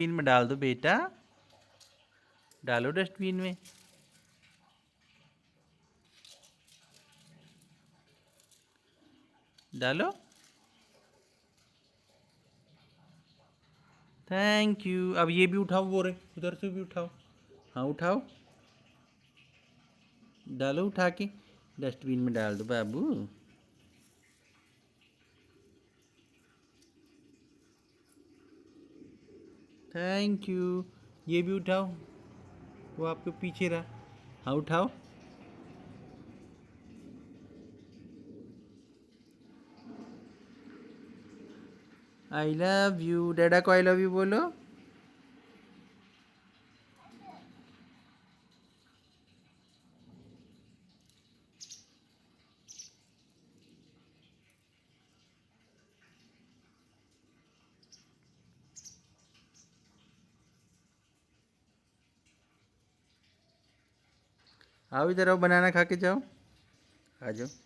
Dustbin में डाल दो बेटा, डालो डस्टबिन में। डालो। Thank you. अब ये भी उठाओ, वो रहे उधर से भी उठाओ। हाँ उठाओ, डालो उठा के डस्टबिन में डाल दो बाबू। Thank you. ये भी उठाओ, वो आपके पीछे रहा। हाँ उठाओ। I love you. डैडा को आई लव यू बोलो। आओ इधर आओ, बनाना खा के जाओ। आ जाओ।